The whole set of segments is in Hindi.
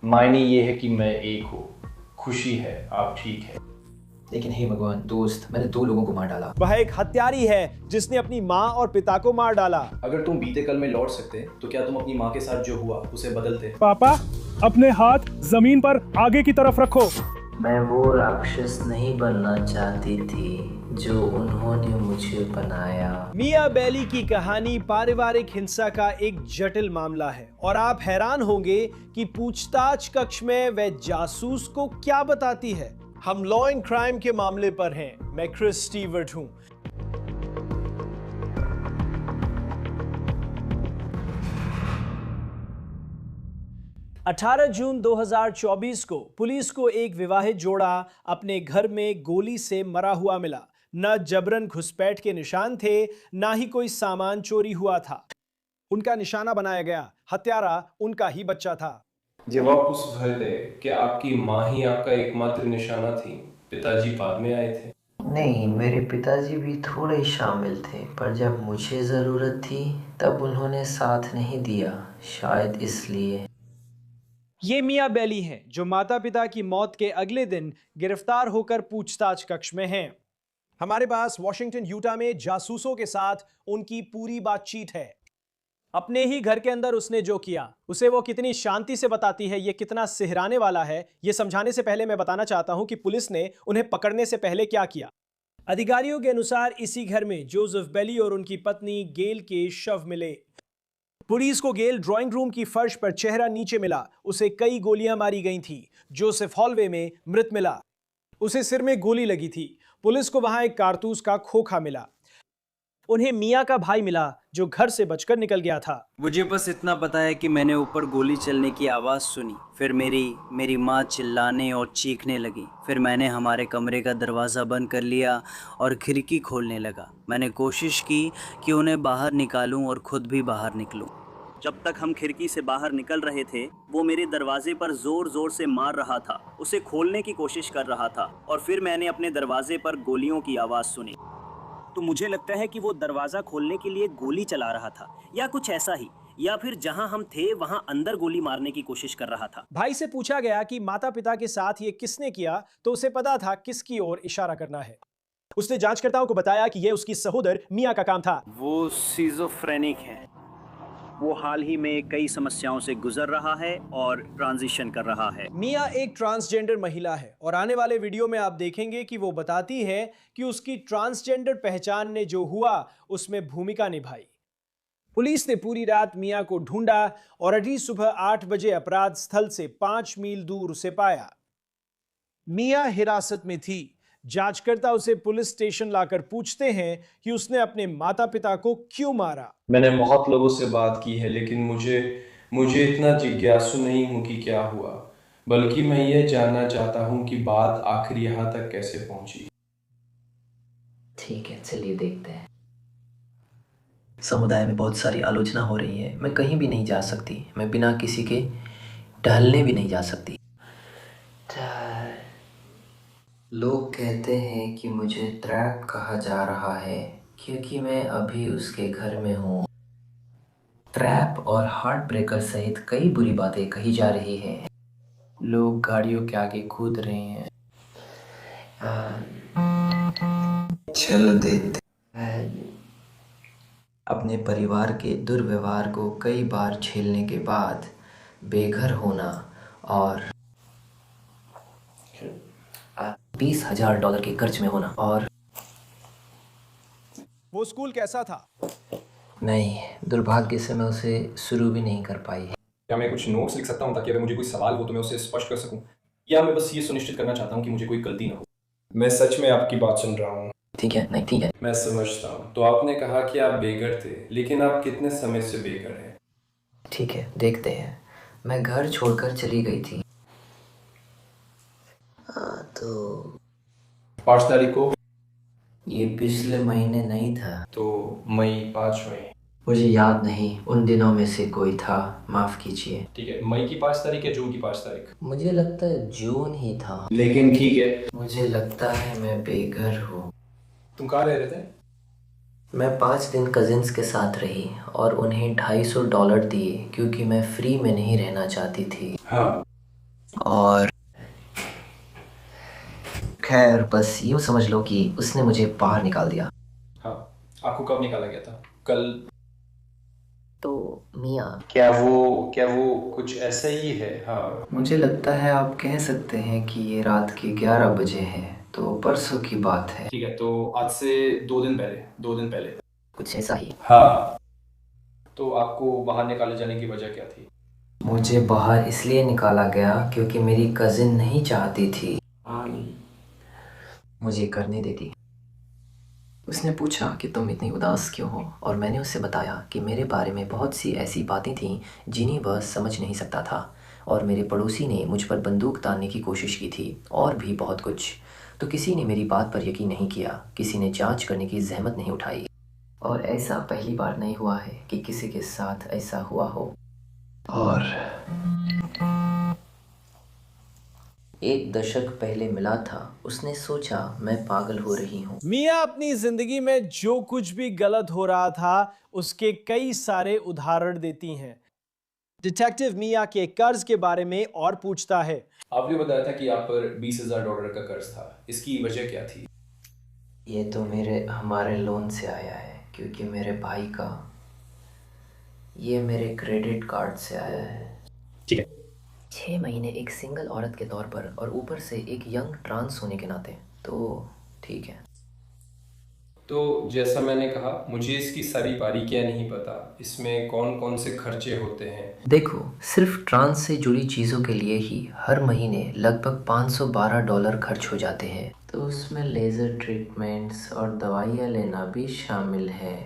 मायने ये है कि मैं एक हूँ, खुशी है आप ठीक है। लेकिन हे भगवान दोस्त, मैंने 2 लोगों को मार डाला। वह एक हत्यारी है जिसने अपनी माँ और पिता को मार डाला। अगर तुम बीते कल में लौट सकते तो क्या तुम अपनी माँ के साथ जो हुआ उसे बदलते? पापा, अपने हाथ जमीन पर आगे की तरफ रखो। मैं वो राक्षस नहीं बनना चाहती थी जो उन्होंने मुझे बनाया। मिया बेली की कहानी पारिवारिक हिंसा का एक जटिल मामला है और आप हैरान होंगे कि पूछताछ कक्ष में वह जासूस को क्या बताती है। हम लॉ एंड क्राइम के मामले पर हैं। मैं क्रिस स्टीवर्ट हूं। अठारह जून 2024 को पुलिस को एक विवाहित जोड़ा अपने घर में गोली से मरा हुआ मिला। न जबरन घुसपैठ के निशान थे, ना ही कोई सामान चोरी हुआ था। उनका निशाना बनाया गया, हत्यारा उनका ही बच्चा था। जब आप उस घर गए, क्या आपकी माँ ही आपका एकमात्र निशाना थी? पिताजी बाद में आए थे? नहीं, मेरे पिताजी भी थोड़े शामिल थे, पर जब मुझे ज़रूरत थी तब उन्होंने साथ नहीं दिया, शायद इसलिए। ये मिया बेली हैं जो माता पिता की मौत के अगले दिन गिरफ्तार होकर पूछताछ कक्ष में हैं। हमारे पास वॉशिंगटन यूटा में जासूसों के साथ उनकी पूरी बातचीत है। अपने ही घर के अंदर उसने जो किया उसे वो कितनी शांति से बताती है, ये कितना सिहराने वाला है। ये समझाने से पहले मैं बताना चाहता हूं कि पुलिस ने उन्हें पकड़ने से पहले क्या किया। अधिकारियों के अनुसार इसी घर में जोसेफ बेली और उनकी पत्नी गेल के शव मिले। पुलिस को गेल ड्राइंग रूम की फर्श पर चेहरा नीचे मिला। उसे कई गोलियां मारी गई थी। जोसेफ हॉलवे में मृत मिला, उसे सिर में गोली लगी थी। पुलिस को वहां एक कारतूस का खोखा मिला। उन्हें मिया का भाई मिला जो घर से बचकर निकल गया था। मुझे बस इतना पता है कि मैंने ऊपर गोली चलने की आवाज़ सुनी, फिर मेरी माँ चिल्लाने और चीखने लगी। फिर मैंने हमारे कमरे का दरवाज़ा बंद कर लिया और खिड़की खोलने लगा। मैंने कोशिश की कि उन्हें बाहर निकालूं और खुद भी बाहर निकलूं। जब तक हम खिड़की से बाहर निकल रहे थे, वो मेरे दरवाजे पर ज़ोर ज़ोर से मार रहा था, उसे खोलने की कोशिश कर रहा था। और फिर मैंने अपने दरवाजे पर गोलियों की आवाज़ सुनी। तो मुझे लगता है कि वो दरवाज़ा खोलने के लिए गोली चला रहा था या कुछ ऐसा ही, या फिर जहां हम थे वहां अंदर गोली मारने की कोशिश कर रहा था। भाई से पूछा गया कि माता पिता के साथ ये किसने किया, तो उसे पता था किसकी ओर इशारा करना है। उसने जांचकर्ताओं को बताया कि यह उसकी सहोदर मिया का काम था। वो सिजोफ्रेनिक है। वो हाल ही में कई समस्याओं से गुजर रहा है और ट्रांजिशन कर रहा है। मिया एक ट्रांसजेंडर महिला है और आने वाले वीडियो में आप देखेंगे कि वो बताती है कि उसकी ट्रांसजेंडर पहचान ने जो हुआ उसमें भूमिका निभाई। पुलिस ने पूरी रात मिया को ढूंढा और अभी सुबह 8 बजे अपराध स्थल से 5 मील दूर उसे पाया। मिया हिरासत में थी। जांचकर्ता उसे पुलिस स्टेशन लाकर पूछते हैं कि उसने अपने माता पिता को क्यों मारा। मैंने बहुत लोगों से बात की है, लेकिन मुझे इतना जिज्ञासु नहीं हूँ कि क्या हुआ, बल्कि मैं ये जानना चाहता हूँ कि बात आखिर यहाँ तक कैसे पहुँची। ठीक है, चलिए देखते हैं। समुदाय में बहुत सारी आलोचना हो रही है। मैं कहीं भी नहीं जा सकती, मैं बिना किसी के टहलने भी नहीं जा सकती। लोग कहते हैं कि मुझे ट्रैप कहा जा रहा है क्योंकि मैं अभी उसके घर में हूँ। ट्रैप और हार्ट ब्रेकर सहित कई बुरी बातें कही जा रही हैं। लोग गाड़ियों के आगे कूद रहे हैं। चल देते। अपने परिवार के दुर्व्यवहार को कई बार झेलने के बाद बेघर होना और $20,000 के कर्ज में होना। और वो स्कूल कैसा था? नहीं, दुर्भाग्य से मैं उसे शुरू भी नहीं कर पाई। क्या मैं कुछ नोट्स लिख सकता हूँ ताकि अगर मुझे कोई सवाल हो तो मैं उसे स्पष्ट कर सकूँ, या मैं बस ये सुनिश्चित करना चाहता हूँ कि मुझे कोई गलती ना हो? मैं सच में आपकी बात सुन रहा हूँ। ठीक है, नहीं ठीक है। मैं समझता हूँ। तो आपने कहा कि आप बेघर थे, लेकिन आप कितने समय से बेघर हैं? ठीक है, देखते हैं। मैं घर छोड़कर चली गई थी। तो 5 तारीख को? ये पिछले महीने नहीं था। तो मई 5 मई। मुझे याद नहीं, उन दिनों में से कोई था, माफ कीजिए। ठीक है, मई की 5 तारीख या जून की 5 तारीख? मुझे लगता है जून ही था। लेकिन ठीक है। मुझे लगता है मैं बेघर हूँ। तुम कहाँ रह रहे थे? मैं 5 दिन कजिन्स के साथ रही और उन्हें $250 दिए क्योंकि मैं फ्री में नहीं रहना चाहती थी। हाँ, और खैर बस यूँ समझ लो कि उसने मुझे बाहर निकाल दिया। हाँ, आपको कब निकाला गया था? कल? तो मियाँ, क्या वो कुछ ऐसा ही है? हाँ। मुझे लगता है आप कह सकते हैं कि ये रात के 11 बजे है, तो परसों की बात है। ठीक है, तो आज से 2 दिन पहले। कुछ ऐसा ही। हाँ। तो आपको बाहर निकाले जाने की वजह क्या थी? मुझे बाहर इसलिए निकाला गया क्योंकि मेरी कजिन नहीं चाहती थी मुझे करने देती। उसने पूछा कि तुम इतनी उदास क्यों हो, और मैंने उससे बताया कि मेरे बारे में बहुत सी ऐसी बातें थीं जिन्हें वह समझ नहीं सकता था, और मेरे पड़ोसी ने मुझ पर बंदूक तानने की कोशिश की थी, और भी बहुत कुछ। तो किसी ने मेरी बात पर यकीन नहीं किया, किसी ने जांच करने की जहमत नहीं उठाई, और ऐसा पहली बार नहीं हुआ है कि किसी के साथ ऐसा हुआ हो। और 1 दशक पहले मिला था, उसने सोचा मैं पागल हो रही हूँ। मिया अपनी जिंदगी में जो कुछ भी गलत हो रहा था उसके कई सारे उदाहरण देती हैं। डिटेक्टिव मिया के कर्ज के बारे में और पूछता है। आपने बताया था कि आप पर $20,000 का कर्ज था, इसकी वजह क्या थी? ये तो हमारे लोन से आया है, क्योंकि मेरे भाई का, ये मेरे क्रेडिट कार्ड से आया है। ठीक है। 6 महीने एक सिंगल औरत के तौर पर, और ऊपर से एक यंग ट्रांस होने के नाते, तो ठीक है। तो जैसा मैंने कहा, मुझे इसकी सारी बारीकियां नहीं पता, इसमें कौन कौन से खर्चे होते हैं। देखो, सिर्फ ट्रांस से जुड़ी चीज़ों के लिए ही हर महीने लगभग $512 खर्च हो जाते हैं, तो उसमें लेज़र ट्रीटमेंट्स और दवाइयाँ लेना भी शामिल है।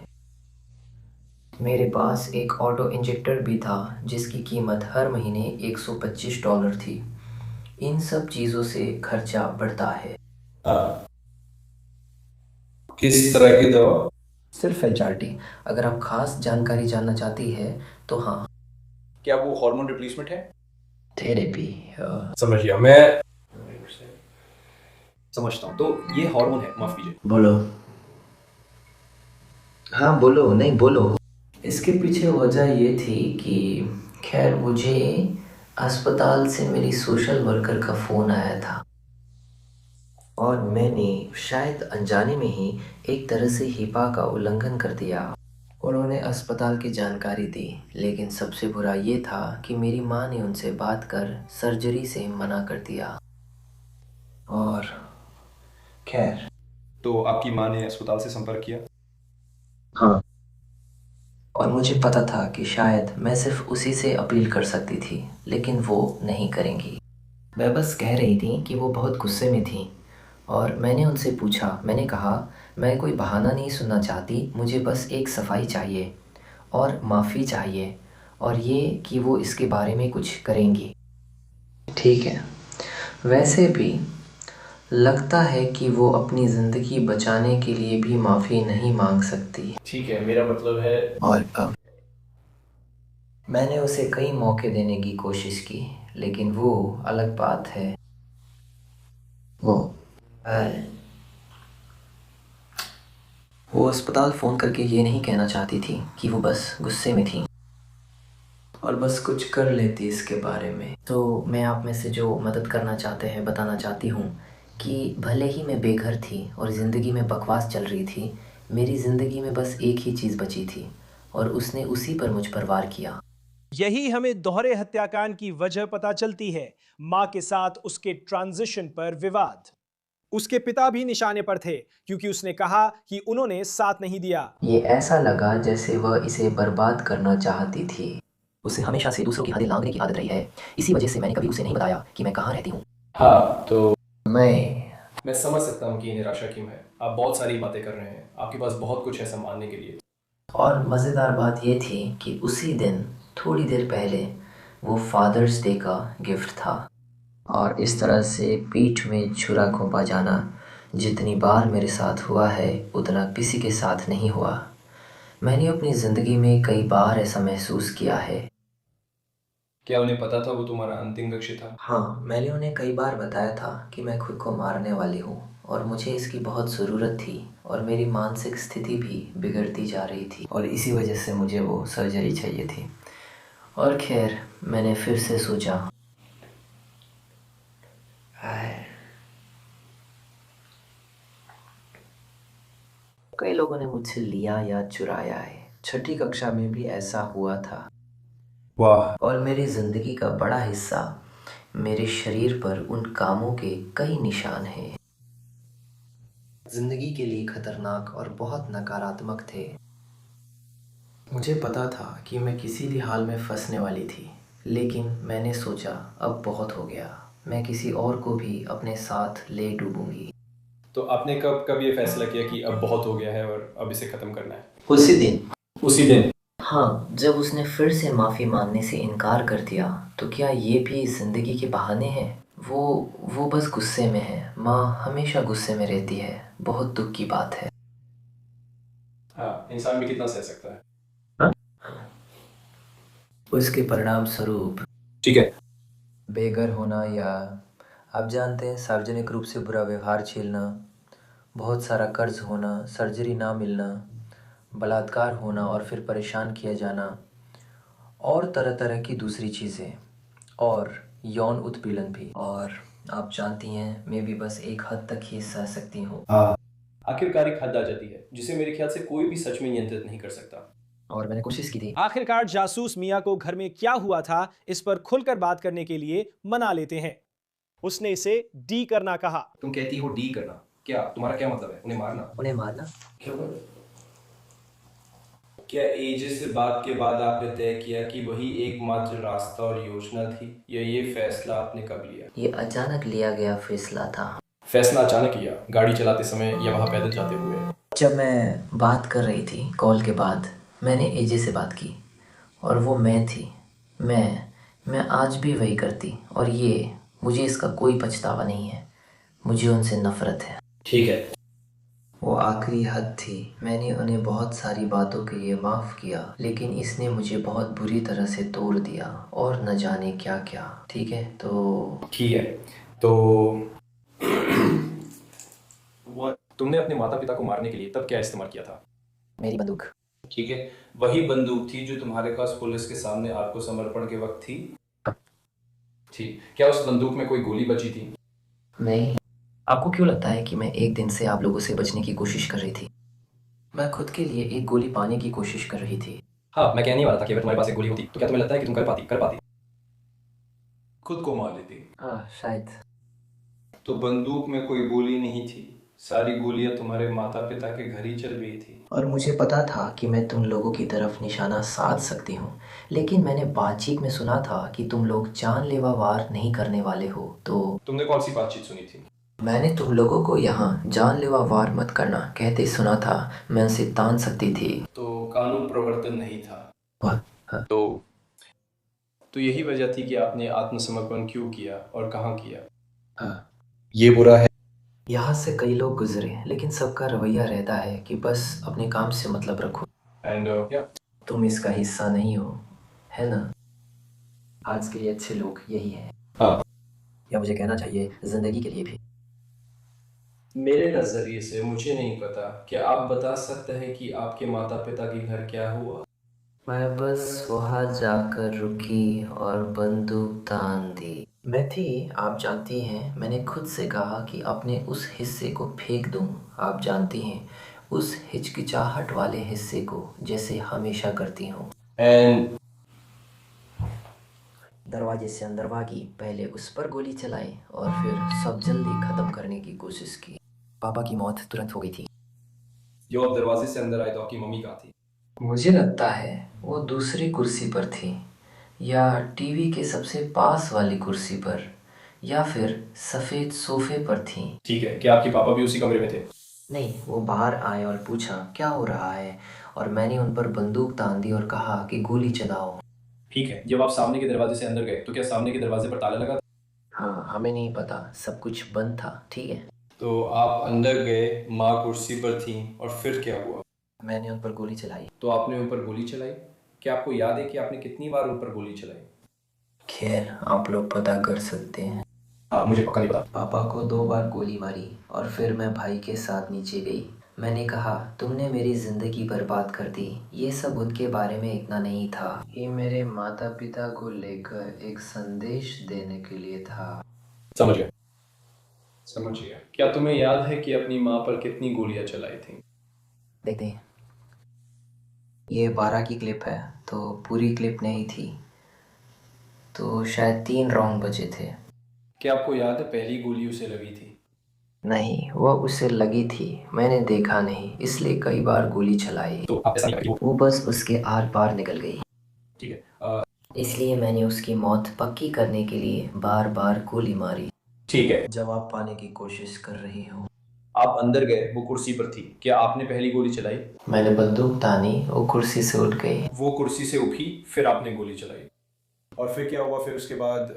मेरे पास एक ऑटो इंजेक्टर भी था जिसकी कीमत हर महीने $125 थी। इन सब चीज़ों से खर्चा बढ़ता है। किस तरह की दवा? सिर्फ HRT। अगर आप खास जानकारी जानना चाहती है तो हाँ। क्या वो हार्मोन रिप्लेसमेंट है? थेरेपी। समझ गया, मैं समझता हूँ। तो ये हार्मोन है, माफ कीजिए। बोलो। हाँ बोलो, नहीं बोलो। इसके पीछे वजह ये थी कि खैर मुझे अस्पताल से मेरी सोशल वर्कर का फ़ोन आया था, और मैंने शायद अनजाने में ही एक तरह से हिपा का उल्लंघन कर दिया। उन्होंने अस्पताल की जानकारी दी, लेकिन सबसे बुरा ये था कि मेरी माँ ने उनसे बात कर सर्जरी से मना कर दिया। और खैर, तो आपकी माँ ने अस्पताल से संपर्क किया? हाँ, और मुझे पता था कि शायद मैं सिर्फ उसी से अपील कर सकती थी, लेकिन वो नहीं करेंगी। वह बस कह रही थी कि वो बहुत गुस्से में थी, और मैंने उनसे पूछा, मैंने कहा मैं कोई बहाना नहीं सुनना चाहती, मुझे बस एक सफाई चाहिए और माफ़ी चाहिए, और ये कि वो इसके बारे में कुछ करेंगी। ठीक है, वैसे भी लगता है कि वो अपनी ज़िंदगी बचाने के लिए भी माफ़ी नहीं मांग सकती। ठीक है, मेरा मतलब है। और अब मैंने उसे कई मौके देने की कोशिश की, लेकिन वो अलग बात है। वो अस्पताल फ़ोन करके ये नहीं कहना चाहती थी कि वो बस गुस्से में थी और बस कुछ कर लेती इसके बारे में। तो मैं आप में से जो मदद करना चाहते हैं बताना चाहती हूँ कि भले ही मैं बेघर थी और ज़िंदगी में बकवास चल रही थी, मेरी ज़िंदगी में बस एक ही चीज़ बची थी, और उसने उसी पर मुझ पर वार किया। यही हमें दोहरे हत्याकांड की वजह पता चलती है, मां के साथ उसके ट्रांजिशन पर विवाद। उसके पिता भी निशाने पर थे क्योंकि उसने कहा कि उन्होंने साथ नहीं दिया। ये ऐसा लगा जैसे वह इसे बर्बाद करना चाहती थी। उसे हमेशा से दूसरों की हदें लांघने की आदत रही है, इसी वजह से मैंने कभी उसे नहीं बताया कि मैं कहाँ रहती हूँ। हाँ, तो मैं समझ सकता हूँ कि ये निराशा क्यों है। आप बहुत सारी बातें कर रहे हैं, आपके पास बहुत कुछ है संभालने के लिए। और मज़ेदार बात ये थी कि उसी दिन थोड़ी देर पहले वो फादर्स डे का गिफ्ट था, और इस तरह से पीठ में छुरा घोंपा जाना जितनी बार मेरे साथ हुआ है उतना किसी के साथ नहीं हुआ। मैंने अपनी ज़िंदगी में कई बार ऐसा महसूस किया है। क्या उन्हें पता था वो तुम्हारा अंतिम लक्ष्य था? हाँ, मैंने उन्हें कई बार बताया था कि मैं खुद को मारने वाली हूँ, और मुझे इसकी बहुत ज़रूरत थी, और मेरी मानसिक स्थिति भी बिगड़ती जा रही थी, और इसी वजह से मुझे वो सर्जरी चाहिए थी। और खैर, मैंने फिर से सोचा। कई लोगों ने मुझसे लिया या चुराया है। छठी कक्षा में भी ऐसा हुआ था। वाह। और मेरी ज़िंदगी का बड़ा हिस्सा मेरे शरीर पर उन कामों के कई निशान हैं। ज़िंदगी के लिए खतरनाक और बहुत नकारात्मक थे। मुझे पता था कि मैं किसी भी हाल में फंसने वाली थी, लेकिन मैंने सोचा अब बहुत हो गया, मैं किसी और को भी अपने साथ ले डूबूंगी। तो आपने कब कब ये फैसला किया कि अब बहुत हो गया है और अब इसे खत्म करना है? उसी दिन। उसी दिन? हाँ, जब उसने फिर से माफ़ी मांगने से इनकार कर दिया। तो क्या ये भी ज़िंदगी के बहाने हैं? वो बस गुस्से में है। माँ हमेशा गुस्से में रहती है। बहुत दुख की बात है। हाँ, इंसान भी कितना सह सकता है। उसके परिणाम स्वरूप ठीक है। बेघर होना, या आप जानते हैं, सार्वजनिक रूप से बुरा व्यवहार झेलना, बहुत सारा कर्ज होना, सर्जरी ना मिलना, बलात्कार होना और फिर परेशान किया जाना, और तरह तरह की दूसरी चीज़ें, और यौन उत्पीड़न भी। और आप जानती हैं, मैं भी बस एक हद तक ही सह सकती हूँ। आखिरकार एक हद आ जाती है जिसे मेरे ख्याल से कोई भी सच में नियंत्रित नहीं कर सकता। और मैंने कोशिश की थी। आखिरकार जासूस मिया को घर में क्या हुआ था इस पर खुलकर बात करने के लिए मना लेते हैं। उसने इसे डी करना कहा। तुम कहती हो डी करना, क्या तुम्हारा क्या मतलब है? उन्हें मारना? उन्हें मारना? क्या एजे से बात के बाद आपने तय किया कि वही एकमात्र रास्ता और योजना थी, या ये फैसला आपने कब लिया? ये अचानक लिया गया फैसला था। फैसला अचानक किया, गाड़ी चलाते समय या वहाँ पैदल जाते हुए? जब मैं बात कर रही थी कॉल के बाद, मैंने एजे से बात की, और वो मैं थी। मैं आज भी वही करती, और मुझे इसका कोई पछतावा नहीं है। मुझे उनसे नफ़रत है। ठीक है। वो आखिरी हद थी। मैंने उन्हें बहुत सारी बातों के लिए माफ़ किया, लेकिन इसने मुझे बहुत बुरी तरह से तोड़ दिया, और न जाने क्या क्या। ठीक है तो तुमने अपने माता पिता को मारने के लिए तब क्या इस्तेमाल किया था? मेरी बंदूक। ठीक है, वही बंदूक थी जो तुम्हारे पास पुलिस के सामने आत्मसमर्पण के वक्त थी? ठीक। क्या उस बंदूक में कोई गोली बची थी? नहीं। आपको क्यों लगता है कि मैं एक दिन से आप लोगों से बचने की कोशिश कर रही थी? मैं खुद के लिए एक गोली पाने की कोशिश कर रही थी। हाँ, मैं कहने वाला था कि अगर तुम्हारे पास एक गोली होती तो क्या तुम्हें लगता है कि तुम कर पाती? खुद को मार लेती। हाँ, शायद। तो बंदूक में कोई गोली नहीं थी, सारी गोलियां तुम्हारे माता पिता के घर ही चल गई थी। और मुझे पता था कि मैं तुम लोगों की तरफ निशाना साध सकती हूँ, लेकिन मैंने बातचीत में सुना था कि तुम लोग जानलेवा वार नहीं करने वाले हो। तो तुमने कौन सी बातचीत सुनी थी? मैंने तुम लोगों को यहाँ जानलेवा वार मत करना कहते सुना था। मैं उनसे तान सकती थी। तो कानून प्रवर्तन नहीं था। हाँ। तो यही वजह थी कि आपने आत्मसमर्पण क्यों किया और कहाँ किया? हाँ। ये बुरा है। यहाँ से कई लोग गुजरे, लेकिन सबका रवैया रहता है कि बस अपने काम से मतलब रखो। एंड तुम इसका हिस्सा नहीं हो, है ना? आज के लिए अच्छे लोग यही हैं। हाँ। या मुझे कहना चाहिए, जिंदगी के लिए भी। मेरे नजरिए से मुझे नहीं पता, क्या आप बता सकते हैं कि आपके माता पिता के घर क्या हुआ? मैं बस वहाँ जाकर रुकी और बंदूक तान दी। मैं थी, आप जानती हैं, मैंने खुद से कहा कि अपने उस हिस्से को फेंक दूं। आप जानती हैं, उस हिचकिचाहट वाले हिस्से को, जैसे हमेशा करती हूँ। एंड दरवाजे से अंदर भागी, पहले उस पर गोली चलाई और फिर सब जल्दी खत्म करने की कोशिश की। पापा की मौत तुरंत हो गई थी। जो आप दरवाजे से अंदर आए तो आपकी मम्मी कहाँ थी? मुझे लगता है वो दूसरी कुर्सी पर थी, या टीवी के सबसे पास वाली कुर्सी पर, या फिर सफ़ेद सोफे पर थी। ठीक है, क्या आपके पापा भी उसी कमरे में थे? नहीं, वो बाहर आए और पूछा क्या हो रहा है, और मैंने उन पर बंदूक तान दी और कहा कि गोली चलाओ। ठीक है, जब आप सामने के दरवाजे से अंदर गए तो क्या सामने के दरवाजे पर ताला लगा था? हाँ, हमें नहीं पता, सब कुछ बंद था। ठीक है। तो आप अंदर गए, माँ कुर्सी पर थी, और फिर क्या हुआ? मैंने उन पर गोली चलाई। तो आपने उन पर गोली चलाई। क्या आपको याद है कि आपने कितनी बार उन पर गोली चलाई? खैर, आप लोग पता कर सकते हैं। हाँ, मुझे पक्का नहीं पता। पापा को 2 बार गोली मारी, और फिर मैं भाई के साथ नीचे गई। मैंने कहा, तुमने मेरी ज़िंदगी बर्बाद कर दी। ये सब उनके बारे में इतना नहीं था, ये मेरे माता पिता को लेकर एक संदेश देने के लिए था। समझ गया। समझिए, क्या तुम्हें याद है कि अपनी माँ पर कितनी गोलियां चलाई थी? देखते हैं। ये 12 की क्लिप है, तो पूरी क्लिप नहीं थी, तो शायद 3 राउंड बचे थे। क्या आपको याद है पहली गोली उसे लगी थी? नहीं, वो उसे लगी थी, मैंने देखा नहीं, इसलिए कई बार गोली चलाई। तो आप ऐसा नहीं करिए। वो बस उसके आर पार निकल गई, ठीक है, इसलिए मैंने उसकी मौत पक्की करने के लिए बार बार गोली मारी। ठीक है। जवाब पाने की कोशिश कर रही हूँ। आप अंदर गए, वो कुर्सी पर थी, क्या आपने पहली गोली चलाई? मैंने बंदूक तानी, वो कुर्सी से उठ गई। वो कुर्सी से उठी, फिर आपने गोली चलाई। और फिर क्या हुआ? फिर उसके बाद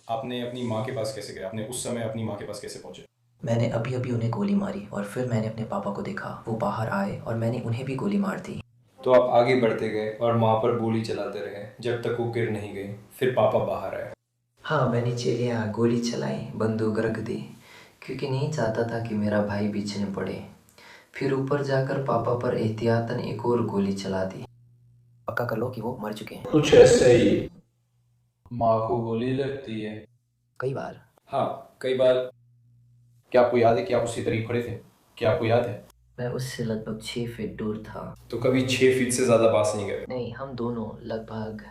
आपने अपनी माँ के पास कैसे गए? आपने उस समय अपनी माँ के पास कैसे पहुंचे? मैंने अभी अभी उन्हें गोली मारी और फिर मैंने अपने पापा को देखा, वो बाहर आए और मैंने उन्हें भी गोली मार दी। तो आप आगे बढ़ते गए और माँ पर गोली चलाते रहे जब तक वो गिर नहीं गई, फिर पापा बाहर आए। हाँ, मैं नीचे गया, गोली चलाई, बंदूक रख दी, क्योंकि नहीं चाहता था कि मेरा भाई पीछे न पड़े। फिर ऊपर जाकर पापा पर एहतियातन एक और गोली चला दी। पक्का कर लो कि वो मर चुके हैं। कुछ ऐसे ही। माँ को गोली लगती है? कई बार। हाँ, कई बार। क्या आपको याद है कि आप उसके करीब खड़े थे? क्या आपको याद है? मैं उससे लगभग 6 फीट दूर था। तो कभी 6 फीट से ज़्यादा पास नहीं गए? नहीं, हम दोनों लगभग।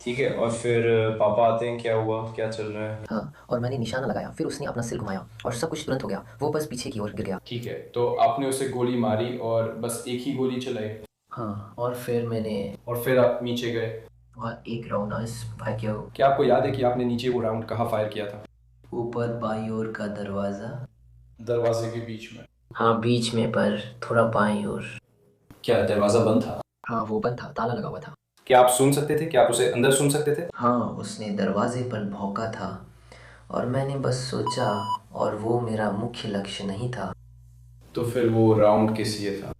ठीक है, और फिर पापा आते हैं, क्या हुआ, क्या चल रहा है? हाँ, और मैंने निशाना लगाया, फिर उसने अपना सिर घुमाया और सब कुछ तुरंत हो गया, वो बस पीछे की ओर गिर गया। ठीक है, तो आपने उसे गोली मारी और बस एक ही गोली चलाई? हाँ, और फिर मैंने और फिर आप नीचे गए? वहाँ एक राउंड भाग्य क्या आपको याद है कि आपने नीचे वो राउंड कहाँ फायर किया था? ऊपर बाई ओर का दरवाज़ा। दरवाजे के बीच में? हाँ, बीच में, पर थोड़ा बाई ओर। क्या दरवाज़ा बंद था? हाँ, वो बंद था, ताला लगा हुआ था। क्या आप सुन सकते थे? क्या आप उसे अंदर सुन सकते थे? हाँ, उसने दरवाजे पर भौंका था और मैंने बस सोचा, और वो मेरा मुख्य लक्ष्य नहीं था। तो फिर वो राउंड किस लिए था?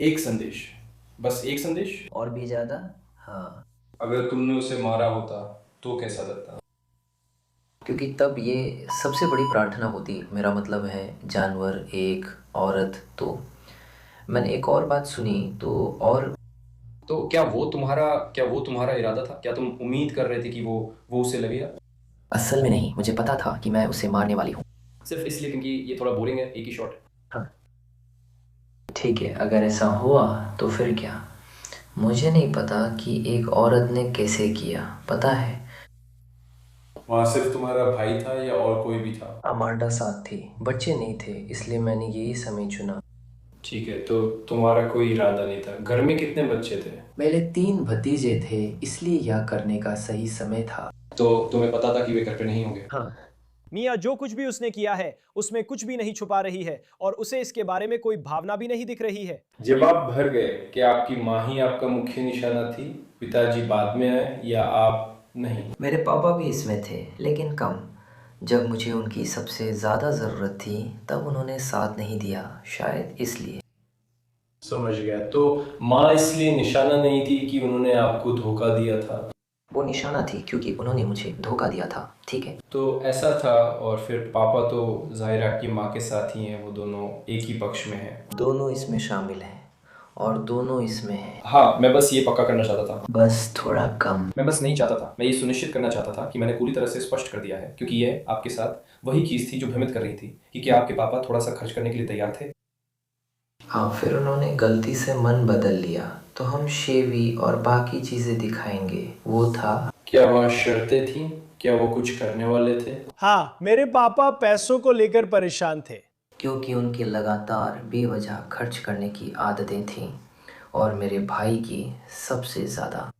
एक संदेश, बस एक संदेश। और भी ज़्यादा? हाँ, अगर तुमने उसे मारा होता तो कैसा लगता? क्योंकि तब ये सबसे बड़ी प्रार्थना होती, मेरा मतलब है जानवर, एक औरत। तो मैंने एक और बात सुनी, तो क्या वो तुम्हारा इरादा था? क्या तुम उम्मीद कर रहे थे कि वो उसे लगेगा? असल में नहीं, मुझे पता था कि मैं उसे मारने वाली हूँ। सिर्फ इसलिए क्योंकि ये थोड़ा बोरिंग है, एक ही शॉट। हाँ, ठीक है, अगर ऐसा हुआ तो फिर क्या? मुझे नहीं पता कि एक औरत ने कैसे किया, पता है? वहाँ सिर्फ तुम्हारा भाई था या और कोई भी था? अमांडा साथ थी, बच्चे नहीं थे, इसलिए मैंने यही समय चुना। ठीक है, तो तुम्हारा कोई इरादा नहीं था। घर में कितने बच्चे थे? मेरे 3 भतीजे थे, इसलिए यह करने का सही समय था। तो तुम्हें पता था कि वे घर पे नहीं होंगे? हाँ, मिया जो कुछ भी उसने किया है उसमें कुछ भी नहीं छुपा रही है और उसे इसके बारे में कोई भावना भी नहीं दिख रही है। जब आप भर गए, क्या आपकी माँ ही आपका मुख्य निशाना थी? पिताजी बाद में आए या आप? नहीं, मेरे पापा भी इसमें थे, लेकिन कम। जब मुझे उनकी सबसे ज़्यादा ज़रूरत थी तब उन्होंने साथ नहीं दिया, शायद इसलिए। समझ गया। तो माँ इसलिए निशाना नहीं थी कि उन्होंने आपको धोखा दिया था? वो निशाना थी क्योंकि उन्होंने मुझे धोखा दिया था, ठीक है? तो ऐसा था। और फिर पापा तो ज़ाहिरा की माँ के साथ ही हैं, वो दोनों एक ही पक्ष में हैं। दोनों इसमें शामिल हैं और दोनों इसमें हैं, हाँ, मैं बस ये पक्का करना चाहता था। बस थोड़ा कम। मैं बस नहीं चाहता था, मैं ये सुनिश्चित करना चाहता था कि मैंने पूरी तरह से स्पष्ट कर दिया है, क्योंकि यह आपके साथ वही चीज़ थी जो भ्रमित कर रही थी कि क्या आपके पापा थोड़ा सा खर्च करने के लिए तैयार थे। हाँ, फिर उन्होंने गलती से मन बदल लिया, तो हम शेवी और बाकी चीज़ें दिखाएंगे। वो था। क्या वहाँ शर्तें थीं? क्या वो कुछ करने वाले थे? हाँ, मेरे पापा पैसों को लेकर परेशान थे, क्योंकि उनकी लगातार बेवजह खर्च करने की आदतें थीं और मेरे भाई की सबसे ज़्यादा।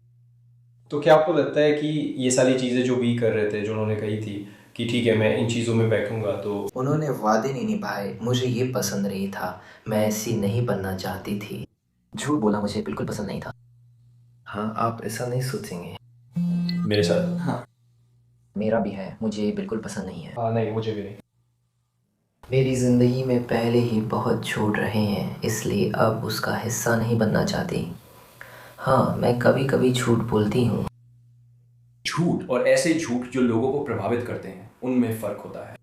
तो क्या आपको लगता है कि ये सारी चीज़ें जो भी कर रहे थे, जो उन्होंने कही थी कि ठीक है मैं इन चीज़ों में बैठूंगा, तो उन्होंने वादे नहीं निभाए, मुझे ये पसंद नहीं था, मैं ऐसी नहीं बनना चाहती थी। झूठ बोला मुझे बिल्कुल पसंद नहीं था। हाँ, आप ऐसा नहीं सोचेंगे। मेरे साथ? हाँ, मेरा भी है, मुझे बिल्कुल पसंद नहीं है। हाँ, नहीं, मुझे भी नहीं। मेरी ज़िंदगी में पहले ही बहुत झूठ रहे हैं, इसलिए अब उसका हिस्सा नहीं बनना चाहती। हाँ, मैं कभी कभी झूठ बोलती हूँ। झूठ और ऐसे झूठ जो लोगों को प्रभावित करते हैं, उनमें फ़र्क होता है।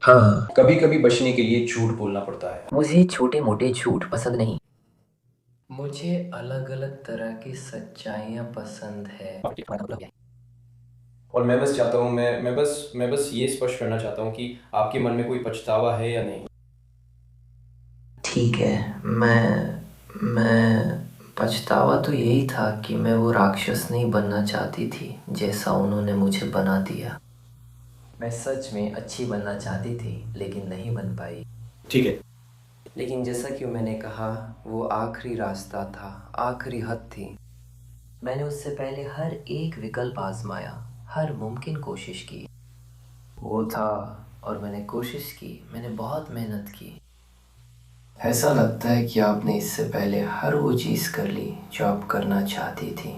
हाँ, कभी कभी बचने के लिए झूठ बोलना पड़ता है। मुझे छोटे मोटे झूठ पसंद नहीं। मुझे अलग अलग तरह की सच्चाइयाँ पसंद है। और मैं बस चाहता हूँ, मैं बस ये स्पष्ट करना चाहता हूँ कि आपके मन में कोई पछतावा है या नहीं। ठीक ठीक है, मैं पछतावा तो यही था कि मैं वो राक्षस नहीं बनना चाहती थी जैसा उन्होंने मुझे बना दिया। मैं सच में अच्छी बनना चाहती थी लेकिन नहीं बन पाई। ठीक है। लेकिन जैसा कि मैंने कहा, वो आखिरी रास्ता था, आखिरी हद थी। मैंने उससे पहले हर एक विकल्प आजमाया, हर मुमकिन कोशिश की। वो था और मैंने कोशिश की, मैंने बहुत मेहनत की। ऐसा लगता है कि आपने इससे पहले हर वो चीज़ कर ली जो आप करना चाहती थी,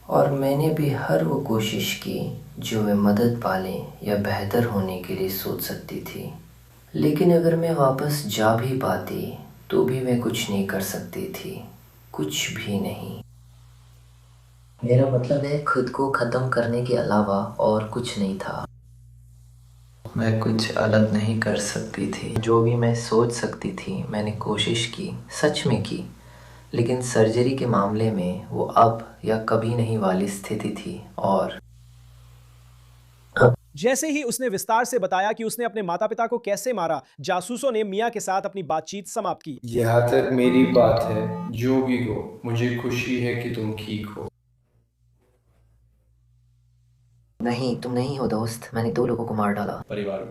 और मैंने भी हर वो कोशिश की जो वे मदद पालें या बेहतर होने के लिए सोच सकती थी। लेकिन अगर मैं वापस जा भी पाती तो भी मैं कुछ नहीं कर सकती थी, कुछ भी नहीं। मेरा मतलब है, खुद को ख़त्म करने के अलावा और कुछ नहीं था। मैं कुछ अलग नहीं कर सकती थी। जो भी मैं सोच सकती थी मैंने कोशिश की, सच में की। लेकिन सर्जरी के मामले में वो अब या कभी नहीं वाली स्थिति थी। और जैसे ही उसने विस्तार से बताया कि उसने अपने माता पिता को कैसे मारा, जासूसों ने मिया के साथ अपनी बातचीत समाप्त की। यहाँ तक मेरी बात है, जो भी हो, मुझे खुशी है कि तुम ठीक हो। नहीं, तुम नहीं हो दोस्त, मैंने 2 लोगों को मार डाला। परिवार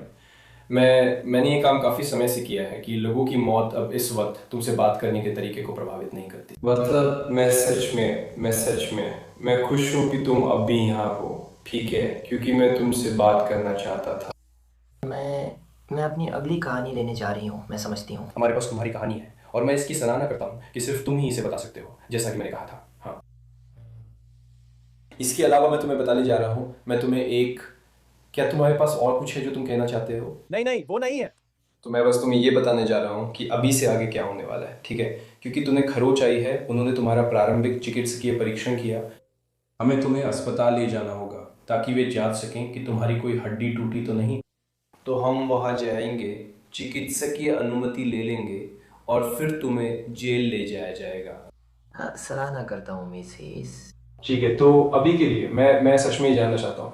में मैंने ये काम काफ़ी समय से किया है कि लोगों की मौत अब इस वक्त तुमसे बात करने के तरीके को प्रभावित नहीं करती। मतलब मैं खुश हूँ कि तुम अब भी यहाँ हो, ठीक है, क्योंकि मैं तुमसे बात करना चाहता था। मैं अपनी अगली कहानी लेने जा रही हूँ, मैं समझती हूँ। हमारे पास तुम्हारी कहानी है और मैं इसकी सराहना करता हूँ कि सिर्फ तुम ही इसे बता सकते हो, जैसा कि मैंने कहा था। हाँ, इसके अलावा मैं तुम्हें बताने जा रहा हूँ, क्या तुम्हारे पास और कुछ है जो तुम कहना चाहते हो? नहीं, वो नहीं है। तो मैं बस तुम्हें ये बताने जा रहा हूँ कि अभी से आगे क्या होने वाला है, ठीक है? क्योंकि तुम्हें खरोच आई है, उन्होंने तुम्हारा प्रारंभिक चिकित्सकीय परीक्षण किया। हमें तुम्हें अस्पताल ले जाना होगा ताकि वे जांच सकें कि तुम्हारी कोई हड्डी टूटी तो नहीं। तो हम वहाँ जाएंगे, चिकित्सकीय अनुमति ले लेंगे और फिर तुम्हें जेल ले जाया जाएगा। हाँ, सराहना करता हूँ मिसेस। ठीक है, तो अभी के लिए मैं सच में ही जानना चाहता हूँ,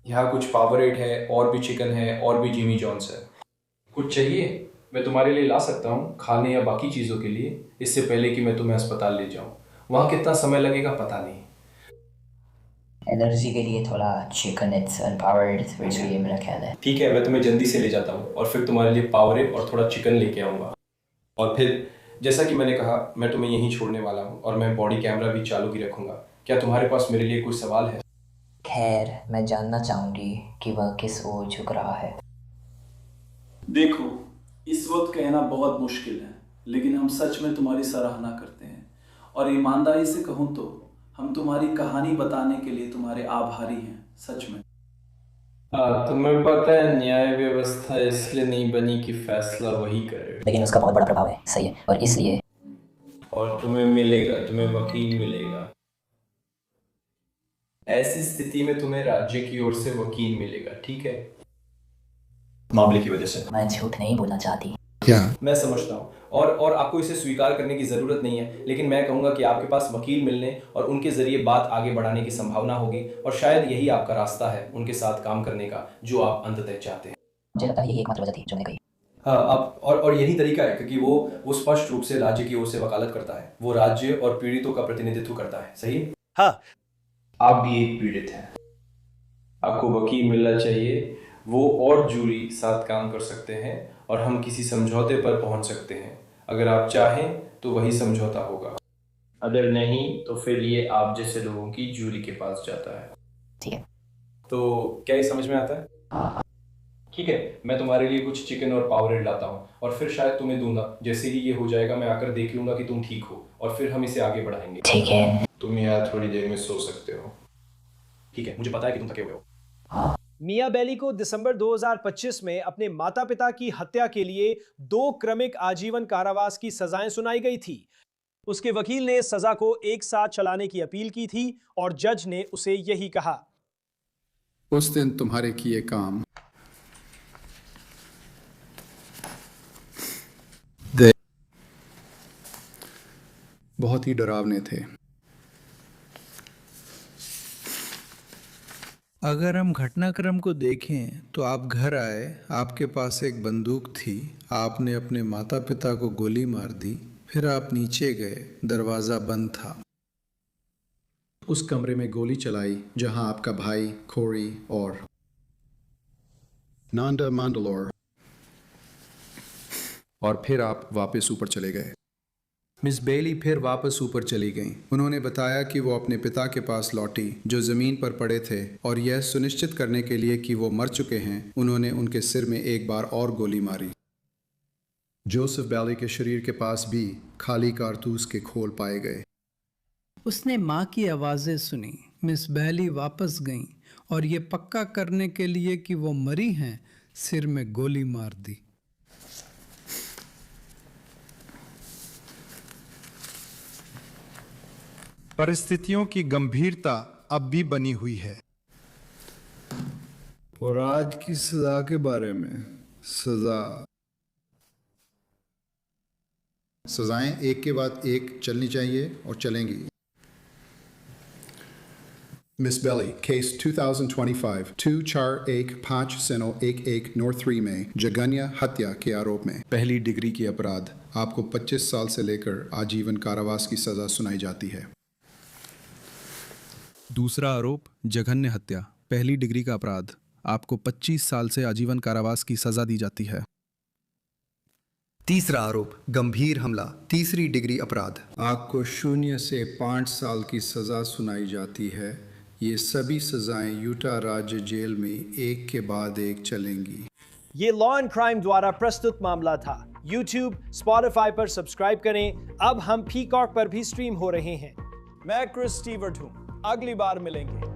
यहाँ कुछ पावरेट है, और भी चिकन है, और भी जिमी जॉन्स है, कुछ चाहिए? मैं तुम्हारे लिए ला सकता हूँ, खाने या बाकी चीज़ों के लिए, इससे पहले कि मैं तुम्हें अस्पताल ले जाऊँ। वहाँ कितना समय लगेगा पता नहीं। एनर्जी के लिए थोड़ा चिकन इट्स अनपावर्ड, ये मेरा ख्याल है। ठीक है, मैं तुम्हें जल्दी से ले जाता हूँ और फिर तुम्हारे लिए पावरेट और थोड़ा चिकन लेके आऊँगा। और फिर जैसा कि मैंने कहा, मैं तुम्हें यहीं छोड़ने वाला हूँ और मैं बॉडी कैमरा भी चालू ही रखूँगा। क्या तुम्हारे पास मेरे लिए कोई सवाल है? खैर, मैं जानना चाहूँगी कि वह किस ओर झुक रहा है। देखो, इस वक्त कहना बहुत मुश्किल है, लेकिन हम सच में तुम्हारी सराहना करते हैं, और ईमानदारी से कहूँ तो हम तुम्हारी कहानी बताने के लिए तुम्हारे आभारी हैं, सच में। तुम्हें पता है, न्याय व्यवस्था इसलिए नहीं बनी कि फैसला वही करे, लेकिन उसका बहुत बड़ा प्रभाव है, सही है, और इसलिए और तुम्हें वकील मिलेगा। ऐसी स्थिति में तुम्हें राज्य की ओर से वकील मिलेगा, ठीक है? मामले की वजह से मैं झूठ नहीं बोलना चाहती। मैं समझता हूँ, और आपको इसे स्वीकार करने की ज़रूरत नहीं है, लेकिन मैं कहूँगा कि आपके पास वकील मिलने और उनके ज़रिए बात आगे बढ़ाने की संभावना होगी, और शायद यही आपका रास्ता है उनके साथ काम करने का जो आप अंततः चाहते हैं। मुझे लगता है यही एकमात्र वजह थी जो मैंने कही। हाँ, आप और यही तरीका है, क्योंकि वो स्पष्ट रूप से राज्य की ओर से वकालत करता है, वो राज्य और पीड़ितों का प्रतिनिधित्व करता है, सही? हाँ, आप भी एक पीड़ित हैं, आपको वकील मिलना चाहिए। वो और जूरी साथ काम कर सकते हैं और हम किसी समझौते पर पहुंच सकते हैं। अगर आप चाहें तो वही समझौता होगा, अगर नहीं तो फिर ये आप जैसे लोगों की जूरी के पास जाता है। ठीक है। तो क्या ये समझ में आता है? ठीक है, मैं तुम्हारे लिए कुछ चिकन और पावरेट लाता हूँ और फिर शायद तुम्हें दूंगा। जैसे ही ये हो जाएगा मैं आकर देख लूंगा कि तुम ठीक हो, और फिर हम इसे आगे बढ़ाएंगे। ठीक है। तुम यहाँ थोड़ी देर में सो सकते हो। ठीक है, मुझे पता है कि तुम थके हुए हो। मिया बेली को दिसंबर 2025 में अपने माता पिता की हत्या के लिए 2 क्रमिक आजीवन कारावास की सजाएं सुनाई गई थी। उसके वकील ने सजा को एक साथ चलाने की अपील की थी और जज ने उसे यही कहा। उस दिन तुम्हारे किए काम बहुत ही डरावने थे। अगर हम घटनाक्रम को देखें तो आप घर आए, आपके पास एक बंदूक थी, आपने अपने माता पिता को गोली मार दी, फिर आप नीचे गए, दरवाज़ा बंद था। उस कमरे में गोली चलाई जहां आपका भाई कोरी और नांदा मंडलोर, और फिर आप वापस ऊपर चले गए। मिस बेली फिर वापस ऊपर चली गईं। उन्होंने बताया कि वो अपने पिता के पास लौटी जो ज़मीन पर पड़े थे, और यह सुनिश्चित करने के लिए कि वो मर चुके हैं, उन्होंने उनके सिर में एक बार और गोली मारी। जोसेफ बेली के शरीर के पास भी खाली कारतूस के खोल पाए गए। उसने माँ की आवाज़ें सुनी। मिस बेली वापस गईं और ये पक्का करने के लिए कि वो मरी हैं, सिर में गोली मार दी। परिस्थितियों की गंभीरता अब भी बनी हुई है। और आज की सजा के बारे में, सजाएं एक के बाद एक चलनी चाहिए और चलेंगी। मिस बेली, केस 2025 241511 नॉर्थ 3 में जघन्य हत्या के आरोप में पहली डिग्री की अपराध, आपको 25 साल से लेकर आजीवन कारावास की सजा सुनाई जाती है। दूसरा आरोप जघन्य हत्या, पहली डिग्री का अपराध, आपको 25 साल से आजीवन कारावास की सजा दी जाती है। तीसरा आरोप गंभीर हमला, तीसरी डिग्री अपराध, आपको 0 से 5 साल की सजा सुनाई जाती है। ये सभी सजाएं यूटा राज्य जेल में एक के बाद एक चलेंगी। ये लॉ एंड क्राइम द्वारा प्रस्तुत मामला था। YouTube, Spotify पर सब्सक्राइब करें। अब हम पीकॉक पर भी स्ट्रीम हो रहे हैं। मैं क्रिस स्टीवर्ट हूँ। अगली बार मिलेंगे।